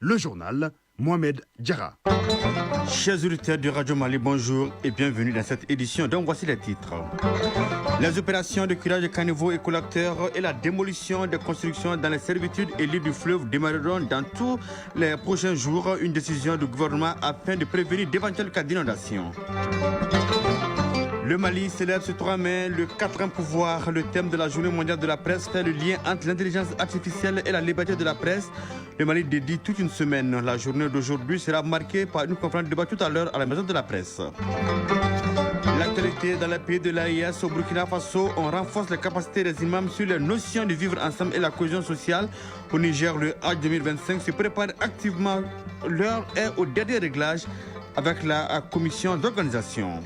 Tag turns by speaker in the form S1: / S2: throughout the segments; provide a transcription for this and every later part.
S1: Le journal, Mohamed Diarra.
S2: Chers auditeurs de Radio Mali, bonjour et bienvenue dans cette édition. Donc voici les titres. Les opérations de curage des caniveaux et collecteurs et la démolition des constructions dans les servitudes et lits du fleuve démarreront dans tous les prochains jours. Une décision du gouvernement afin de prévenir d'éventuels cas d'inondation. Le Mali célèbre ce 3 mai le 4e pouvoir. Le thème de la journée mondiale de la presse fait le lien entre l'intelligence artificielle et la liberté de la presse. Le Mali dédie toute une semaine. La journée d'aujourd'hui sera marquée par une conférence de débat tout à l'heure à la maison de la presse. L'actualité dans les pays de l'AES au Burkina Faso, on renforce les capacités des imams sur les notions de vivre ensemble et la cohésion sociale. Au Niger, le Hajj 2025 se prépare activement. L'heure est au dernier réglage avec la commission d'organisation.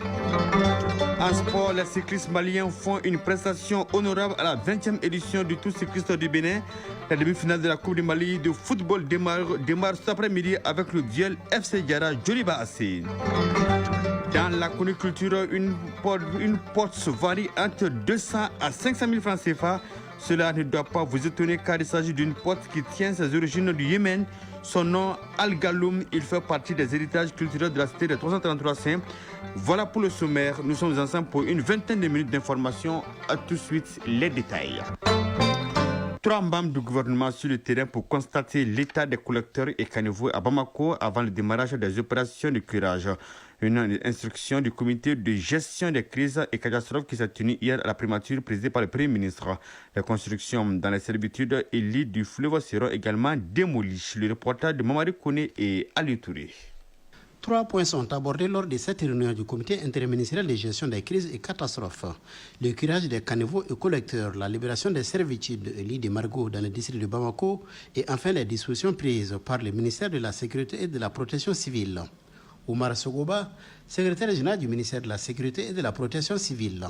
S2: En sport, les cyclistes maliens font une prestation honorable à la 20e édition du Tour cycliste du Bénin. La demi-finale de la Coupe du Mali de football démarre cet après-midi avec le duel FC Diarra Djoliba AC. Dans la coniculture, une porte varie entre 200 à 500 000 francs CFA. Cela ne doit pas vous étonner car il s'agit d'une porte qui tient ses origines du Yémen. Son nom, Al-Galoum, il fait partie des héritages culturels de la cité de 333 Saints. Voilà pour le sommaire. Nous sommes ensemble pour une vingtaine de minutes d'informations. À tout de suite, les détails. 3 membres du gouvernement sur le terrain pour constater l'état des collecteurs et caniveaux à Bamako avant le démarrage des opérations de curage. Une instruction du comité de gestion des crises et catastrophes qui s'est tenue hier à la primature présidée par le Premier ministre. Les constructions dans les servitudes et lits du fleuve seront également démolies. Le reportage de Mamadi Kone et Ali Touré.
S3: 3 points sont abordés lors de cette réunion du comité interministériel de gestion des crises et catastrophes. Le curage des caniveaux et collecteurs, la libération des servitudes et lits de Margot dans le district de Bamako et enfin les dispositions prises par le ministère de la Sécurité et de la Protection civile. Oumar Sogoba, secrétaire général du ministère de la Sécurité et de la Protection civile.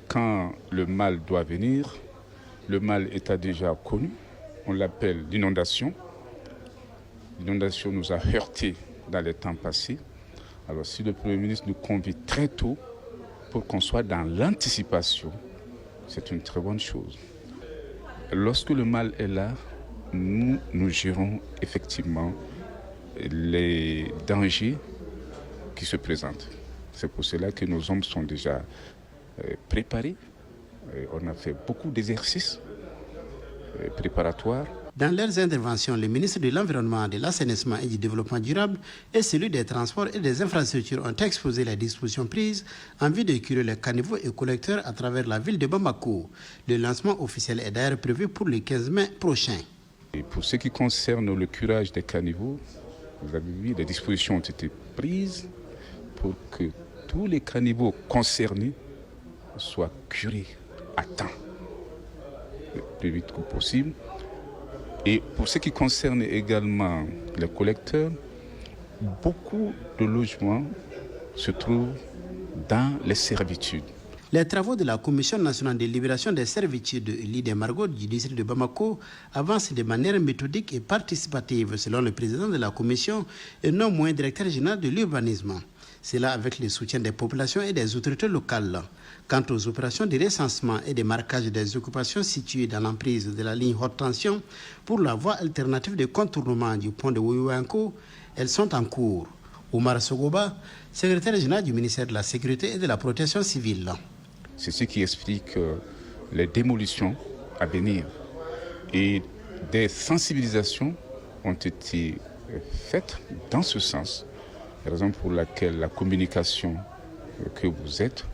S4: Quand le mal doit venir, le mal est déjà connu, on l'appelle l'inondation. L'inondation nous a heurtés dans les temps passés. Alors si le Premier ministre nous convie très tôt pour qu'on soit dans l'anticipation, c'est une très bonne chose. Lorsque le mal est là, nous gérons effectivement les dangers qui se présentent. C'est pour cela que nos hommes sont déjà préparés. On a fait beaucoup d'exercices préparatoires.
S3: Dans leurs interventions, le ministre de l'Environnement, de l'Assainissement et du Développement durable et celui des Transports et des Infrastructures ont exposé les dispositions prises en vue de curer les caniveaux et collecteurs à travers la ville de Bamako. Le lancement officiel est d'ailleurs prévu pour le 15 mai prochain.
S4: Et pour ce qui concerne le curage des caniveaux, vous avez vu, les dispositions ont été prises pour que tous les caniveaux concernés soient curés à temps, le plus vite que possible. Et pour ce qui concerne également les collecteurs, beaucoup de logements se trouvent dans les servitudes.
S3: Les travaux de la Commission nationale de libération des servitudes et lits des Margot du district de Bamako avancent de manière méthodique et participative, selon le président de la Commission et non moins directeur général de l'urbanisme. C'est là avec le soutien des populations et des autorités locales. Quant aux opérations de recensement et de marquage des occupations situées dans l'emprise de la ligne haute tension pour la voie alternative de contournement du pont de Ouiouanko, elles sont en cours. Oumar Sogoba, secrétaire général du ministère de la Sécurité et de la Protection civile.
S4: C'est ce qui explique les démolitions à venir. Et des sensibilisations ont été faites dans ce sens. Raison pour laquelle la communication que vous êtes,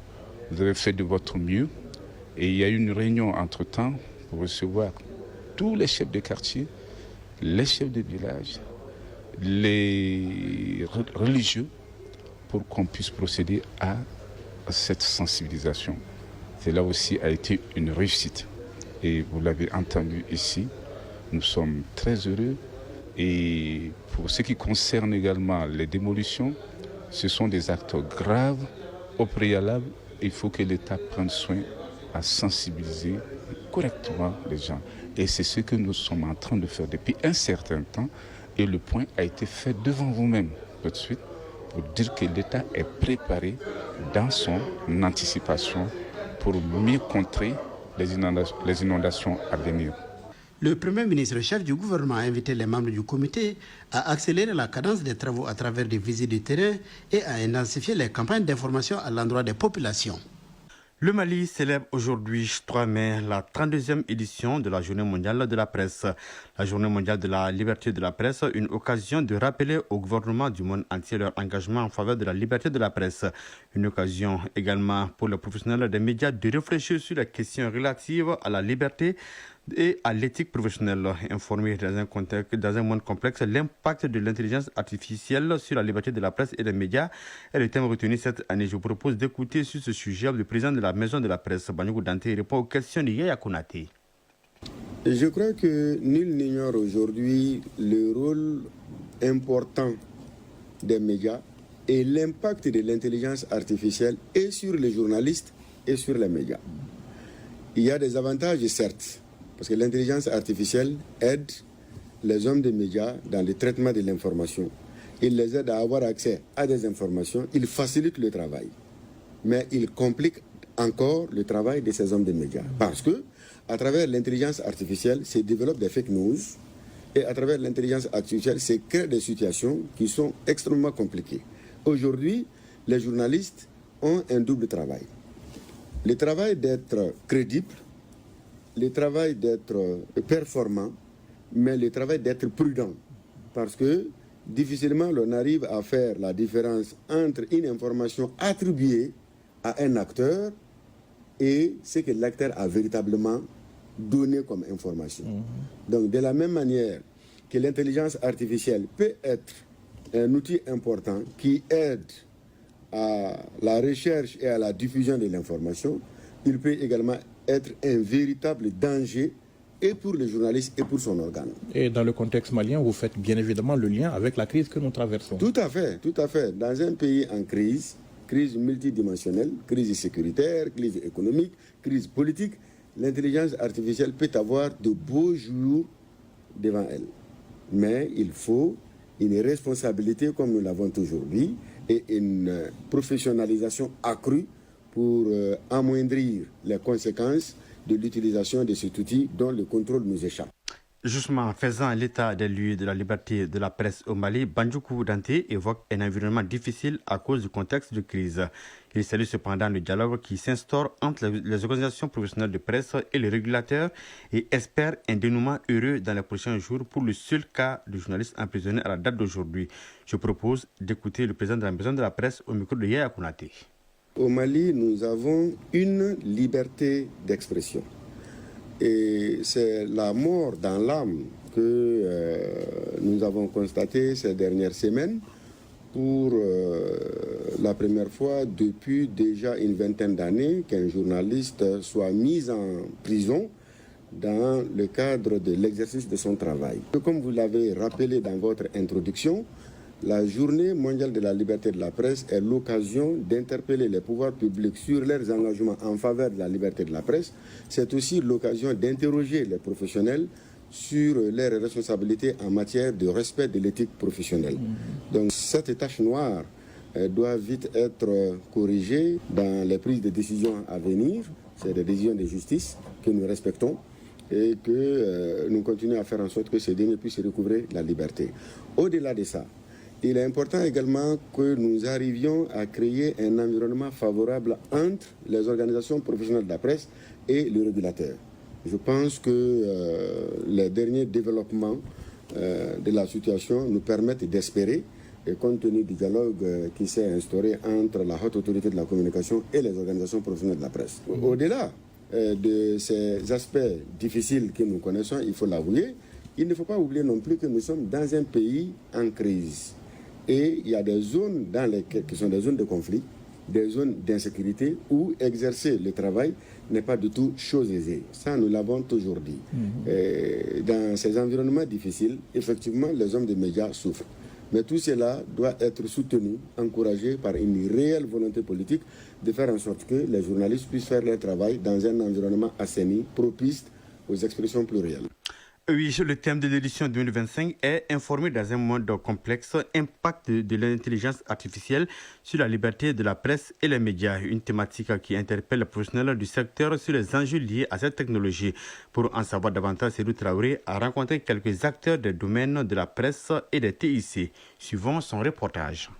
S4: vous avez fait de votre mieux. Et il y a eu une réunion entre-temps pour recevoir tous les chefs de quartier, les chefs de village, les religieux, pour qu'on puisse procéder à cette sensibilisation. Cela aussi a été une réussite. Et vous l'avez entendu ici, nous sommes très heureux. Et pour ce qui concerne également les démolitions, ce sont des actes graves. Au préalable, il faut que l'État prenne soin à sensibiliser correctement les gens. Et c'est ce que nous sommes en train de faire depuis un certain temps. Et le point a été fait devant vous-même tout de suite pour dire que l'État est préparé dans son anticipation pour mieux contrer les inondations à venir.
S3: Le Premier ministre, chef du gouvernement, a invité les membres du comité à accélérer la cadence des travaux à travers des visites du terrain et à intensifier les campagnes d'information à l'endroit des populations.
S2: Le Mali célèbre aujourd'hui, 3 mai, la 32e édition de la Journée mondiale de la presse. La Journée mondiale de la liberté de la presse, une occasion de rappeler au gouvernement du monde entier leur engagement en faveur de la liberté de la presse. Une occasion également pour les professionnels des médias de réfléchir sur les questions relatives à la liberté et à l'éthique professionnelle. Informer dans un monde complexe l'impact de l'intelligence artificielle sur la liberté de la presse et des médias est le thème retenu cette année. Je vous propose d'écouter sur ce sujet le président de la Maison de la Presse, Banyougou Dante, répond aux questions de Yaya Konaté.
S5: Je crois que nul n'ignore aujourd'hui le rôle important des médias et l'impact de l'intelligence artificielle et sur les journalistes et sur les médias. Il y a des avantages, certes, parce que l'intelligence artificielle aide les hommes des médias dans le traitement de l'information. Il les aide à avoir accès à des informations, il facilite le travail. Mais il complique encore le travail de ces hommes des médias. Parce que, à travers l'intelligence artificielle, se développent des fake news. Et à travers l'intelligence artificielle, se créent des situations qui sont extrêmement compliquées. Aujourd'hui, les journalistes ont un double travail. Le travail d'être crédible, le travail d'être performant, mais le travail d'être prudent. Parce que difficilement l'on arrive à faire la différence entre une information attribuée à un acteur et ce que l'acteur a véritablement donné comme information. Donc de la même manière que l'intelligence artificielle peut être un outil important qui aide à la recherche et à la diffusion de l'information, il peut également être un véritable danger et pour le journaliste et pour son organe. Et dans le contexte malien, vous faites bien évidemment le lien avec la crise que nous traversons. Tout à fait, tout à fait. Dans un pays en crise, crise multidimensionnelle, crise sécuritaire, crise économique, crise politique, l'intelligence artificielle peut avoir de beaux jours devant elle. Mais il faut une responsabilité comme nous l'avons aujourd'hui et une professionnalisation accrue pour amoindrir les conséquences de l'utilisation de cet outil dont le contrôle nous échappe.
S2: Justement, faisant l'état des lieux de la liberté de la presse au Mali, Banyougou Dante évoque un environnement difficile à cause du contexte de crise. Il salue cependant le dialogue qui s'instaure entre les organisations professionnelles de presse et les régulateurs et espère un dénouement heureux dans les prochains jours pour le seul cas de journaliste emprisonné à la date d'aujourd'hui. Je propose d'écouter le président de la Maison de la Presse au micro de Yaya Konaté.
S5: Au Mali, nous avons une liberté d'expression. Et c'est la mort dans l'âme que nous avons constaté ces dernières semaines pour la première fois depuis déjà une vingtaine d'années qu'un journaliste soit mis en prison dans le cadre de l'exercice de son travail. Comme vous l'avez rappelé dans votre introduction, la Journée mondiale de la liberté de la presse est l'occasion d'interpeller les pouvoirs publics sur leurs engagements en faveur de la liberté de la presse. C'est aussi l'occasion d'interroger les professionnels sur leurs responsabilités en matière de respect de l'éthique professionnelle. Donc cette tâche noire doit vite être corrigée dans les prises de décisions à venir. C'est des décisions de justice que nous respectons et que nous continuons à faire en sorte que ces derniers puissent recouvrer la liberté. Au-delà de ça, il est important également que nous arrivions à créer un environnement favorable entre les organisations professionnelles de la presse et le régulateur. Je pense que les derniers développements de la situation nous permettent d'espérer, et compte tenu du dialogue qui s'est instauré entre la haute autorité de la communication et les organisations professionnelles de la presse. Au-delà de ces aspects difficiles que nous connaissons, il faut l'avouer, il ne faut pas oublier non plus que nous sommes dans un pays en crise. Et il y a des zones qui sont des zones de conflit, des zones d'insécurité où exercer le travail n'est pas du tout chose aisée. Ça, nous l'avons toujours dit. Dans ces environnements difficiles, effectivement, les hommes des médias souffrent. Mais tout cela doit être soutenu, encouragé par une réelle volonté politique de faire en sorte que les journalistes puissent faire leur travail dans un environnement assaini, propice aux expressions plurielles.
S2: Oui, le thème de l'édition 2025 est informé dans un monde complexe, impact de l'intelligence artificielle sur la liberté de la presse et les médias, une thématique qui interpelle les professionnels du secteur sur les enjeux liés à cette technologie. Pour en savoir davantage, Seydou Traoré a rencontré quelques acteurs des domaines de la presse et des TIC. Suivons son reportage.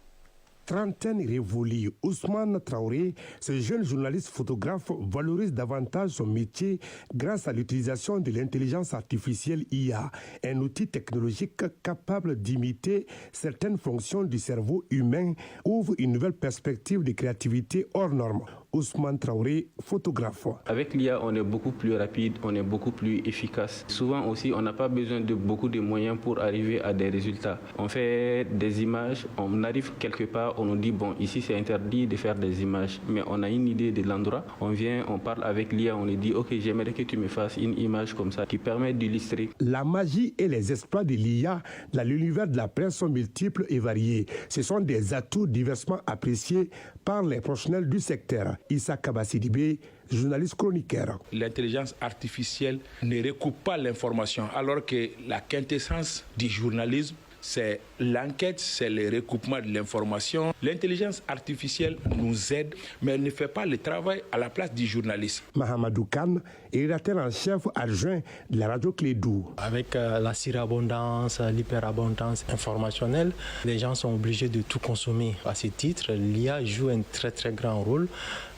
S6: Trentaine révolue, Ousmane Traoré, ce jeune journaliste photographe, valorise davantage son métier grâce à l'utilisation de l'intelligence artificielle IA, un outil technologique capable d'imiter certaines fonctions du cerveau humain, ouvre une nouvelle perspective de créativité hors norme. Ousmane Traoré, photographe.
S7: Avec l'IA, on est beaucoup plus rapide, on est beaucoup plus efficace. Souvent aussi, on n'a pas besoin de beaucoup de moyens pour arriver à des résultats. On fait des images, on arrive quelque part, on nous dit, bon, ici c'est interdit de faire des images, mais on a une idée de l'endroit. On vient, on parle avec l'IA, on lui dit, ok, j'aimerais que tu me fasses une image comme ça qui permet d'illustrer.
S6: La magie et les exploits de l'IA dans l'univers de la presse sont multiples et variés. Ce sont des atouts diversement appréciés par les professionnels du secteur. Issa Kabassidibé, journaliste chroniqueur.
S8: L'intelligence artificielle ne recoupe pas l'information, alors que la quintessence du journalisme, c'est l'enquête, c'est le recoupement de l'information. L'intelligence artificielle nous aide, mais elle ne fait pas le travail à la place du journaliste.
S6: Mahamadou Khan est rédacteur en chef adjoint de la radio Clédou.
S9: Avec la surabondance, l'hyperabondance informationnelle, les gens sont obligés de tout consommer. À ce titre, l'IA joue un très très grand rôle,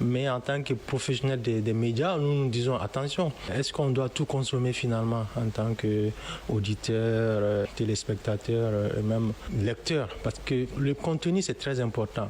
S9: mais en tant que professionnel des médias, nous disons attention, est-ce qu'on doit tout consommer finalement en tant qu'auditeur, téléspectateur, et même lecteur, parce que le contenu c'est très important.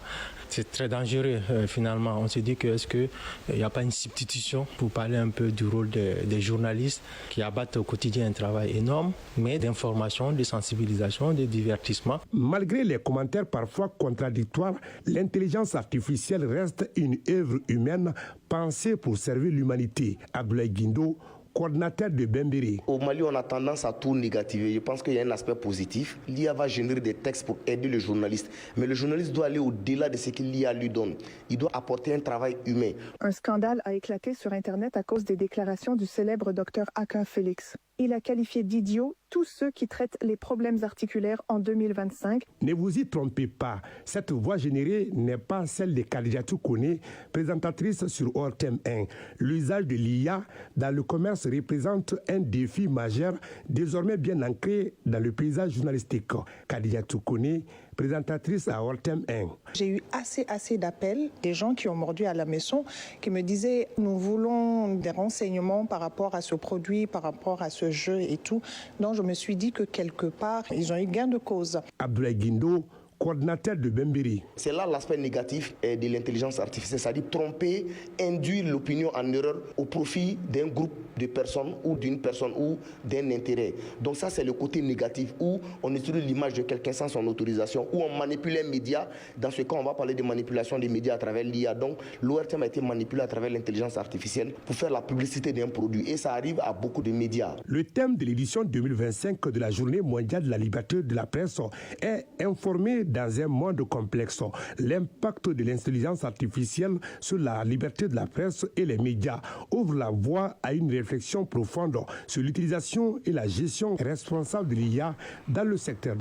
S9: C'est très dangereux finalement. On se dit que est-ce qu'il n'y a pas une substitution pour parler un peu du rôle des journalistes qui abattent au quotidien un travail énorme, mais d'information, de sensibilisation, de divertissement.
S6: Malgré les commentaires parfois contradictoires, l'intelligence artificielle reste une œuvre humaine pensée pour servir l'humanité. Abdoulaye Guindo, coordinateur de Bembiri.
S10: Au Mali, on a tendance à tout négativer. Je pense qu'il y a un aspect positif. L'IA va générer des textes pour aider le journaliste. Mais le journaliste doit aller au-delà de ce que l'IA lui donne. Il doit apporter un travail humain.
S11: Un scandale a éclaté sur Internet à cause des déclarations du célèbre docteur Aka Félix. Il a qualifié d'idiots tous ceux qui traitent les problèmes articulaires en 2025.
S6: Ne vous y trompez pas, cette voix générée n'est pas celle de Kadijatou Kone, présentatrice sur Ortem 1. L'usage de l'IA dans le commerce représente un défi majeur, désormais bien ancré dans le paysage journalistique. Kadijatou Kone, présentatrice à Ortem 1.
S12: J'ai eu assez d'appels, des gens qui ont mordu à la maison, qui me disaient « nous voulons des renseignements par rapport à ce produit, par rapport à ce jeu et tout ». Donc je me suis dit que quelque part, ils ont eu gain de cause.
S6: Abdoulaye Guindo, coordinateur de Bembiri.
S10: C'est là l'aspect négatif de l'intelligence artificielle, c'est-à-dire tromper, induire l'opinion en erreur au profit d'un groupe de personnes ou d'une personne ou d'un intérêt. Donc ça, c'est le côté négatif où on utilise l'image de quelqu'un sans son autorisation, où on manipule un média. Dans ce cas, on va parler de manipulation des médias à travers l'IA. Donc l'ORTM a été manipulé à travers l'intelligence artificielle pour faire la publicité d'un produit. Et ça arrive à beaucoup de médias.
S6: Le thème de l'édition 2025 de la Journée mondiale de la liberté de la presse est informé dans un monde complexe. L'impact de l'intelligence artificielle sur la liberté de la presse et les médias ouvre la voie à une réflexion profonde sur l'utilisation et la gestion responsable de l'IA dans le secteur.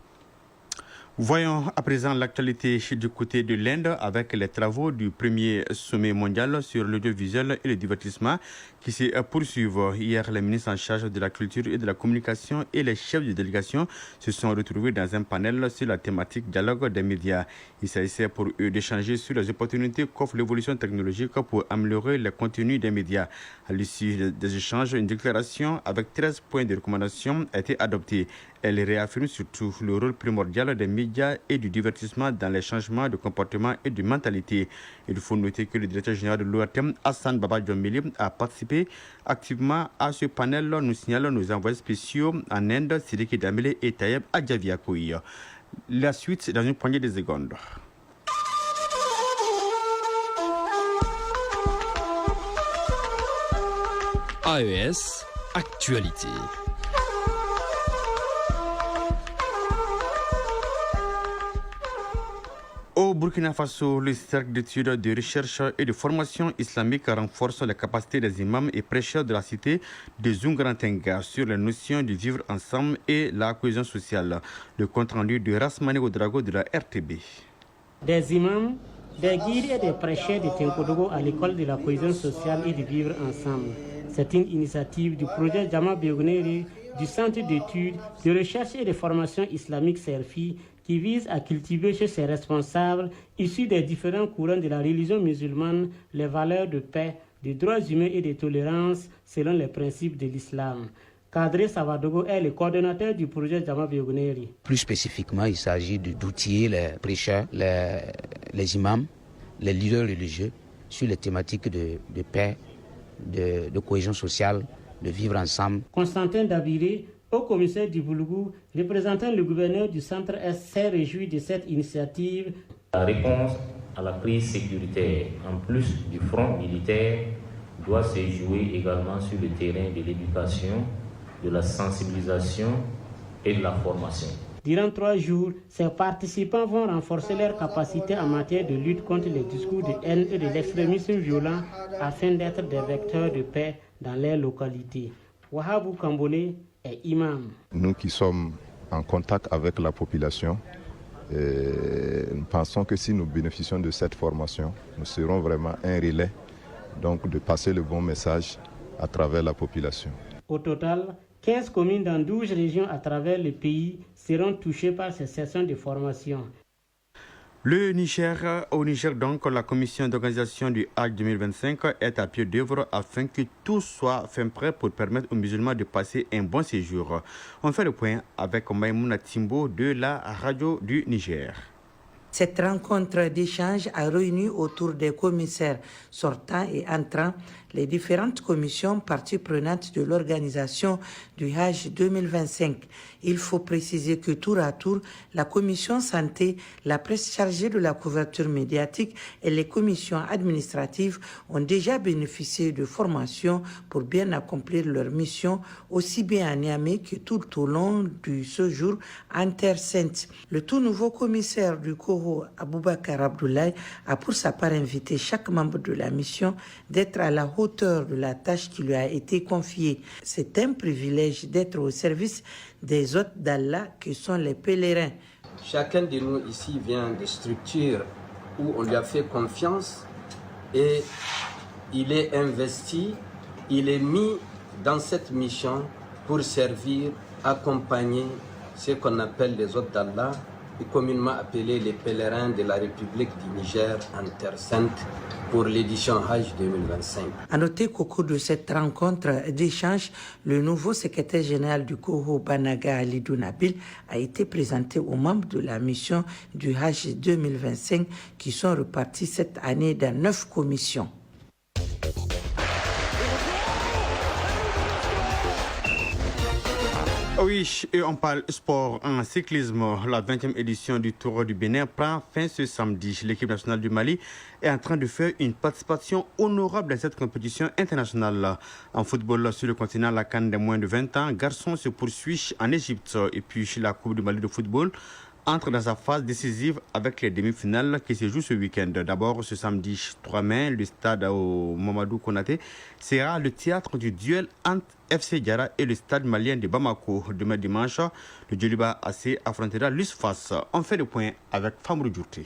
S2: Voyons à présent l'actualité du côté de l'Inde avec les travaux du premier sommet mondial sur l'audiovisuel et le divertissement qui se poursuivent. Hier, les ministres en charge de la culture et de la communication et les chefs de délégation se sont retrouvés dans un panel sur la thématique dialogue des médias. Il s'agissait pour eux d'échanger sur les opportunités qu'offre l'évolution technologique pour améliorer les contenus des médias. À l'issue des échanges, une déclaration avec 13 points de recommandation a été adoptée. Elle réaffirme surtout le rôle primordial des médias et du divertissement dans les changements de comportement et de mentalité. Il faut noter que le directeur général de l'ORTM, Hassan Baba Djombili, a participé activement à ce panel, nous signalent nos envoyés spéciaux en Inde, Sidiki Damele et Tayeb Adjaviakoui. La suite dans une poignée de secondes.
S13: AES, actualité.
S2: Au Burkina Faso, le cercle d'études, de recherche et de formation islamique renforce les capacités des imams et prêcheurs de la cité de Zungarantenga sur les notions du vivre ensemble et la cohésion sociale. Le compte rendu de Rasmane Ouedraogo de la RTB.
S14: Des imams, des guides et des prêcheurs de Tenkodogo à l'école de la cohésion sociale et du vivre ensemble. C'est une initiative du projet Jama Beogneri du Centre d'études, de recherche et de formation islamique CERFI qui vise à cultiver chez ses responsables, issus des différents courants de la religion musulmane, les valeurs de paix, de droits humains et de tolérance selon les principes de l'islam. Kadri Savadogo est le coordonnateur du projet Jama Beogneri.
S15: Plus spécifiquement, il s'agit d'outiller les prêcheurs, les imams, les leaders religieux sur les thématiques de paix, de cohésion sociale, de vivre ensemble.
S14: Constantin Dabiré, au commissaire du Boulgour, représentant le gouverneur du Centre-Est, s'est réjoui de cette initiative.
S16: La réponse à la crise sécuritaire, en plus du front militaire, doit se jouer également sur le terrain de l'éducation, de la sensibilisation et de la formation.
S14: Durant 3 jours, ces participants vont renforcer leurs capacités en matière de lutte contre les discours de haine et de l'extrémisme violent afin d'être des vecteurs de paix dans les localités. Wahabou Kambole est imam.
S17: Nous qui sommes en contact avec la population, nous pensons que si nous bénéficions de cette formation, nous serons vraiment un relais donc de passer le bon message à travers la population.
S14: Au total, 15 communes dans 12 régions à travers le pays seront touchées par ces sessions de formation.
S2: Au Niger donc, la commission d'organisation du Hajj 2025 est à pied d'œuvre afin que tout soit fin prêt pour permettre aux musulmans de passer un bon séjour. On fait le point avec Maïmouna Timbo de la radio du Niger.
S18: Cette rencontre d'échange a réuni autour des commissaires sortants et entrants les différentes commissions parties prenantes de l'organisation du Hajj 2025. Il faut préciser que tour à tour, la commission santé, la presse chargée de la couverture médiatique et les commissions administratives ont déjà bénéficié de formations pour bien accomplir leur mission, aussi bien à Niamey que tout au long du séjour en Terre Sainte. Le tout nouveau commissaire du Coro, Aboubakar Abdoulaye, a pour sa part invité chaque membre de la mission d'être à la hauteur de la tâche qui lui a été confiée. C'est un privilège d'être au service des hôtes d'Allah que sont les pèlerins.
S19: Chacun de nous ici vient de structures où on lui a fait confiance et il est investi, il est mis dans cette mission pour servir, accompagner ce qu'on appelle les hôtes d'Allah, et communément appelés les pèlerins de la République du Niger en Terre Sainte pour l'édition Hajj 2025.
S18: À noter qu'au cours de cette rencontre d'échange, le nouveau secrétaire général du Coro, Banaga Alidou Nabil, a été présenté aux membres de la mission du Hajj 2025 qui sont repartis cette année dans 9 commissions.
S2: Oui, et on parle sport en cyclisme. La 20e édition du Tour du Bénin prend fin ce samedi. L'équipe nationale du Mali est en train de faire une participation honorable dans cette compétition internationale. En football sur le continent, la CAN des moins de 20 ans, garçons se poursuit en Égypte. Et puis la Coupe du Mali de football entre dans sa phase décisive avec les demi-finales qui se jouent ce week-end. D'abord, ce samedi 3 mai, le stade au Mamadou Konaté sera le théâtre du duel entre FC Diarra et le stade malien de Bamako. Demain dimanche, le Djoliba AC affrontera l'USFAS. On fait le point avec Famrou Djourté.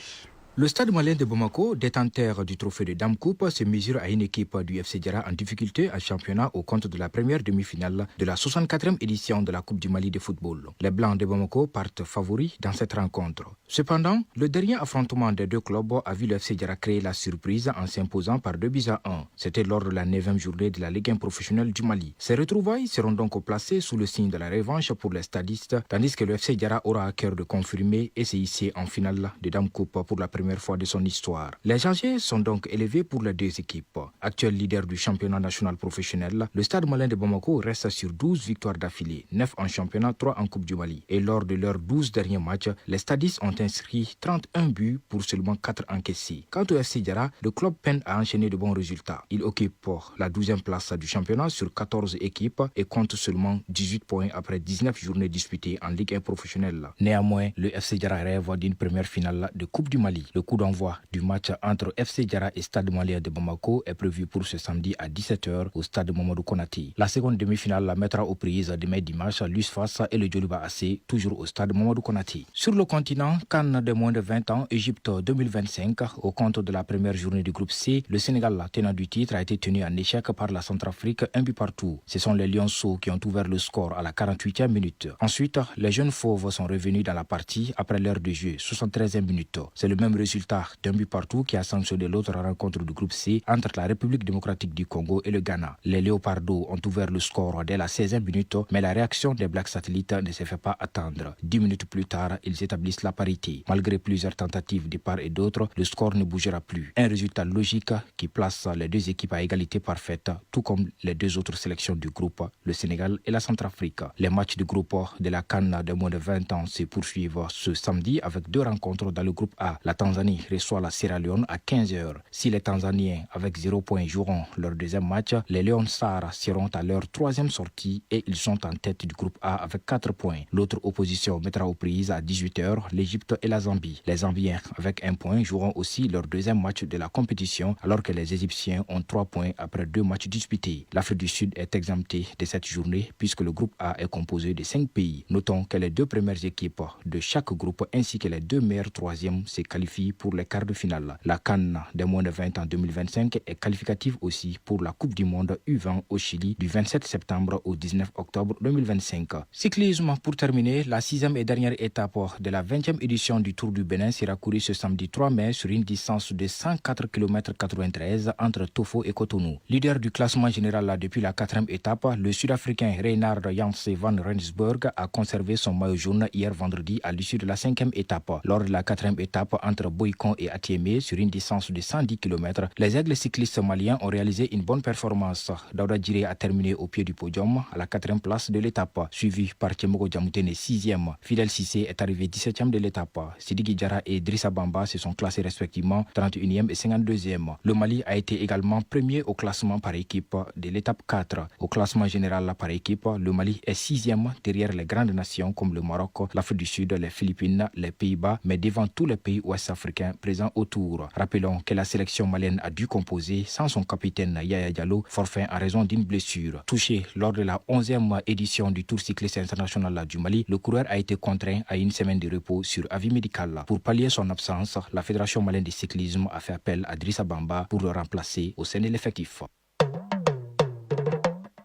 S20: Le stade malien de Bamako, détenteur du trophée de Dame Coupe, se mesure à une équipe du FC Diarra en difficulté en championnat au compte de la première demi-finale de la 64e édition de la Coupe du Mali de football. Les Blancs de Bamako partent favoris dans cette rencontre. Cependant, le dernier affrontement des deux clubs a vu le FC Diarra créer la surprise en s'imposant par 2-1. C'était lors de la 9e journée de la Ligue 1 professionnelle du Mali. Ces retrouvailles seront donc placées sous le signe de la revanche pour les stadistes, tandis que le FC Diarra aura à cœur de confirmer et s'hisser en finale de Dame Coupe pour la première fois de son histoire. Les enjeux sont donc élevés pour les deux équipes. Actuel leader du championnat national professionnel, le Stade malien de Bamako reste sur 12 victoires d'affilée, 9 en championnat, 3 en Coupe du Mali. Et lors de leurs 12 derniers matchs, les stadistes ont inscrit 31 buts pour seulement 4 encaissés. Quant au FC Diarra, le club peine à enchaîner de bons résultats. Il occupe la 12e place du championnat sur 14 équipes et compte seulement 18 points après 19 journées disputées en Ligue 1 professionnelle. Néanmoins, le FC Diarra rêve d'une première finale de Coupe du Mali. Le coup d'envoi du match entre FC Diarra et Stade Malien de Bamako est prévu pour ce samedi à 17h au stade Mamadou Konaté. La seconde demi-finale la mettra aux prises demain dimanche l'USFAS et le Djoliba AC, toujours au stade Mamadou Konaté. Sur le continent, CAN de moins de 20 ans, Égypte 2025, au compte de la première journée du groupe C, le Sénégal, tenant du titre, a été tenu en échec par la Centrafrique, un but partout. Ce sont les Lionceaux qui ont ouvert le score à la 48e minute. Ensuite, les jeunes fauves sont revenus dans la partie après l'heure de jeu, 73e minute. C'est le même résultat d'un but partout qui a sanctionné l'autre rencontre du groupe C entre la République démocratique du Congo et le Ghana. Les Léopardos ont ouvert le score dès la 16e minute, mais la réaction des Black Satellites ne s'est fait pas attendre. 10 minutes plus tard, ils établissent la parité. Malgré plusieurs tentatives de part et d'autre, le score ne bougera plus. Un résultat logique qui place les deux équipes à égalité parfaite, tout comme les deux autres sélections du groupe, le Sénégal et la Centrafrique. Les matchs du groupe de la CAN de moins de 20 ans se poursuivent ce samedi avec deux rencontres dans le groupe A. La Tanzanie reçoit la Sierra Leone à 15h. Si les Tanzaniens avec 0 points joueront leur deuxième match, les Leon Star seront à leur troisième sortie et ils sont en tête du groupe A avec 4 points. L'autre opposition mettra aux prises à 18h l'Égypte et la Zambie. Les Zambiens avec 1 point joueront aussi leur deuxième match de la compétition alors que les Égyptiens ont 3 points après 2 matchs disputés. L'Afrique du Sud est exemptée de cette journée puisque le groupe A est composé de 5 pays. Notons que les 2 premières équipes de chaque groupe ainsi que les 2 meilleurs troisièmes se qualifient pour les quarts de finale. La CAN des moins de 20 ans 2025 est qualificative aussi pour la Coupe du Monde U20 au Chili du 27 septembre au 19 octobre 2025. Cyclisme pour terminer, la 6e et dernière étape de la 20e édition du Tour du Bénin sera courue ce samedi 3 mai sur une distance de 104 km 93 entre Tofo et Cotonou. Leader du classement général depuis la 4e étape, le Sud-Africain Reinhard Janse van Rensburg a conservé son maillot jaune hier vendredi à l'issue de la 5e étape. Lors de la 4e étape entre Boikon et Atiémé sur une distance de 110 km, les aigles cyclistes maliens ont réalisé une bonne performance. Daouda Djiré a terminé au pied du podium à la 4e place de l'étape, suivi par Tchemogo Djamoutene 6e. Fidel Cissé est arrivé 17e de l'étape. Sidiki Diarra et Drissa Bamba se sont classés respectivement 31e et 52e. Le Mali a été également premier au classement par équipe de l'étape 4. Au classement général par équipe, le Mali est 6e derrière les grandes nations comme le Maroc, l'Afrique du Sud, les Philippines, les Pays-Bas, mais devant tous les pays ouest-africains présents autour. Rappelons que la sélection malienne a dû composer sans son capitaine Yaya Diallo, forfait en raison d'une blessure. Touché lors de la 11e édition du Tour cycliste international du Mali, le coureur a été contraint à une semaine de repos sur avis médical. Pour pallier son absence, la Fédération malienne de cyclisme a fait appel à Drissa Bamba pour le remplacer au sein de l'effectif.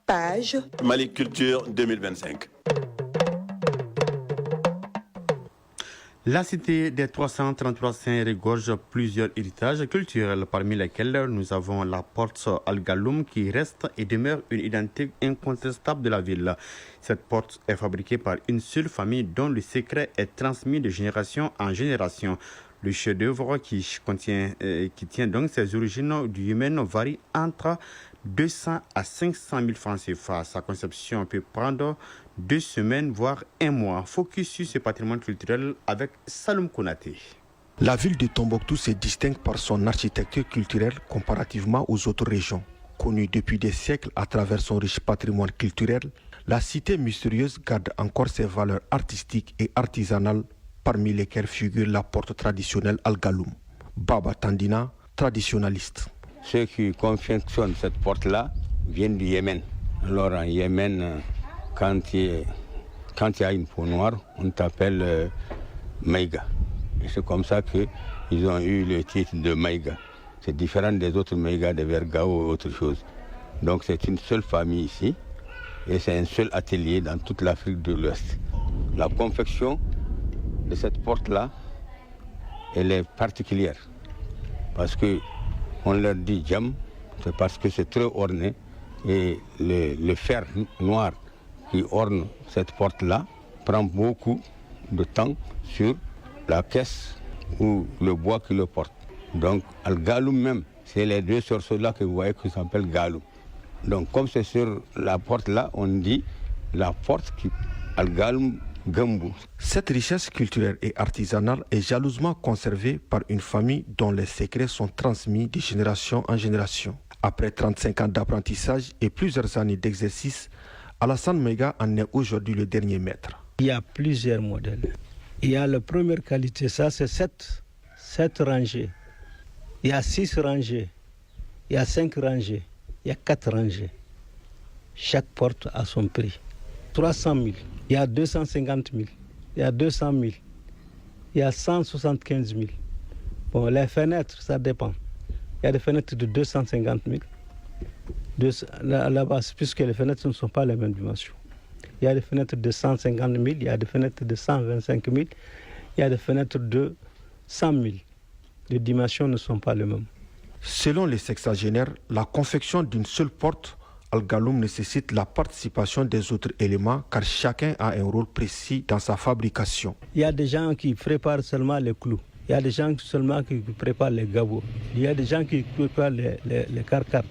S21: Page Mali Culture 2025.
S2: La cité des 333 saints regorge plusieurs héritages culturels, parmi lesquels nous avons la porte Al-Galoum qui reste et demeure une identité incontestable de la ville. Cette porte est fabriquée par une seule famille dont le secret est transmis de génération en génération. Le chef-d'œuvre qui tient donc ses origines du Yémen varie entre 200 à 500 000 francs CFA. Sa conception peut prendre 2 semaines, voire 1 mois. Focus sur ce patrimoine culturel avec Saloum Konaté.
S22: La ville de Tombouctou se distingue par son architecture culturelle comparativement aux autres régions. Connue depuis des siècles à travers son riche patrimoine culturel, la cité mystérieuse garde encore ses valeurs artistiques et artisanales, parmi lesquelles figure la porte traditionnelle Al-Galoum. Baba Tandina, traditionnaliste.
S23: Ceux qui confectionnent cette porte-là viennent du Yémen. Alors en Yémen, quand il y a une peau noire, on t'appelle Maïga. Et c'est comme ça qu'ils ont eu le titre de Maïga. C'est différent des autres Maïga, de Vergao ou autre chose. Donc c'est une seule famille ici et c'est un seul atelier dans toute l'Afrique de l'Ouest. La confection de cette porte-là, elle est particulière parce que on leur dit jam, c'est parce que c'est très orné et le fer noir qui orne cette porte-là prend beaucoup de temps sur la caisse ou le bois qui le porte. Donc Al-Galoum même, c'est les 2 sorceaux-là que vous voyez qui s'appellent Galoum. Donc comme c'est sur la porte-là, on dit la porte qui Al-Galoum Gambou.
S22: Cette richesse culturelle et artisanale est jalousement conservée par une famille dont les secrets sont transmis de génération en génération. Après 35 ans d'apprentissage et plusieurs années d'exercice, Alassane Maïga en est aujourd'hui le dernier maître.
S24: Il y a plusieurs modèles. Il y a la première qualité, ça c'est
S1: 7 rangées, il y a 6 rangées, il y a 5 rangées, il y a 4 rangées. Chaque porte a son prix. 300 000, il y a 250 000, il y a 200 000, il y a 175 000. Bon, les fenêtres, ça dépend. Il y a des fenêtres de 250 000. Là-bas, puisque les fenêtres ne sont pas les mêmes dimensions. Il y a des fenêtres de 150 000, il y a des fenêtres de 125 000, il y a des fenêtres de 100 000. Les dimensions ne sont pas les mêmes.
S22: Selon les sexagénaires, la confection d'une seule porte Al-Galoum nécessite la participation des autres éléments car chacun a un rôle précis dans sa fabrication.
S1: Il y a des gens qui préparent seulement les clous. Il y a des gens seulement qui préparent les gabots. Il y a des gens qui préparent les carcars,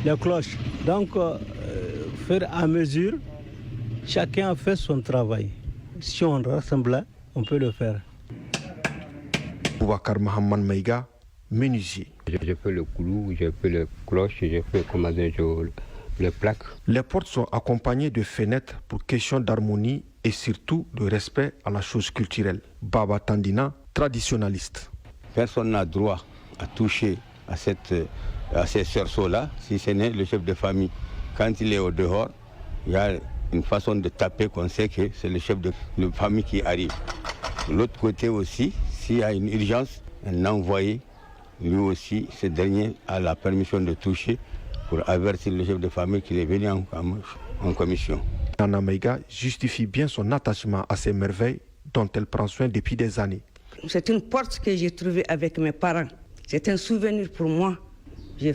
S1: les cloches. Donc, faire à mesure, chacun a fait son travail. Si on rassemble, on peut le faire.
S22: Boubacar Mohamed Maïga, menuisier.
S23: Je fais le clou, je fais les cloches, je fais les plaques.
S22: Les portes sont accompagnées de fenêtres pour question d'harmonie et surtout de respect à la chose culturelle. Baba Tandina, traditionnaliste.
S23: Personne n'a droit à toucher à ces cerceaux-là, si ce n'est le chef de famille. Quand il est au dehors, il y a une façon de taper qu'on sait que c'est le chef de famille qui arrive. De l'autre côté aussi, s'il y a une urgence, un envoyé, lui aussi, ce dernier a la permission de toucher pour avertir le chef de famille qu'il est venu en commission.
S22: Nana Maïga justifie bien son attachement à ces merveilles dont elle prend soin depuis des années.
S3: C'est une porte que j'ai trouvée avec mes parents. C'est un souvenir pour moi.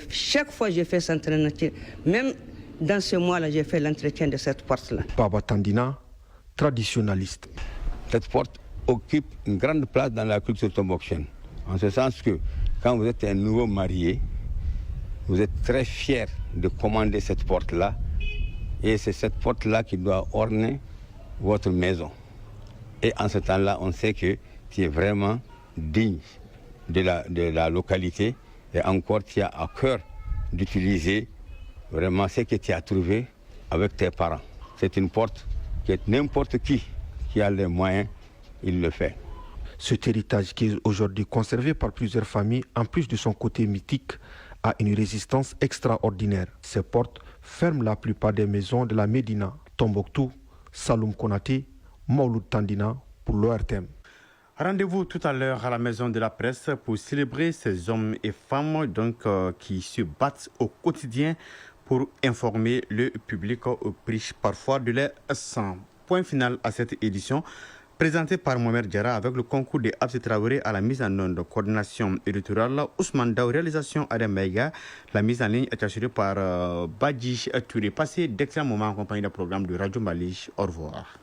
S3: Chaque fois j'ai fait cet entretien, même dans ce mois-là, j'ai fait l'entretien de cette porte-là.
S22: Baba Tandina, traditionnaliste.
S23: Cette porte occupe une grande place dans la culture tombouctien. En ce sens que quand vous êtes un nouveau marié, vous êtes très fier de commander cette porte-là. Et c'est cette porte-là qui doit orner votre maison. Et en ce temps-là, on sait que tu es vraiment digne de la localité. Et encore, tu as à cœur d'utiliser vraiment ce que tu as trouvé avec tes parents. C'est une porte que n'importe qui a les moyens, il le fait.
S22: Cet héritage qui est aujourd'hui conservé par plusieurs familles, en plus de son côté mythique, a une résistance extraordinaire. Ces portes ferment la plupart des maisons de la Médina, Tombouctou, Saloum Konaté, Mouloud Tandina pour l'ORTM.
S2: Rendez-vous tout à l'heure à la Maison de la Presse pour célébrer ces hommes et femmes qui se battent au quotidien pour informer le public au prix parfois de leur sang. Point final à cette édition. Présenté par Mohamed Diarra avec le concours de Absi Traoré à la mise en onde, coordination éditoriale, Ousmane Daou, réalisation Adam Maïga. La mise en ligne est assurée par Badji Touré. Passez d'excellents moments en compagnie d'un programme de Radio Mali. Au revoir.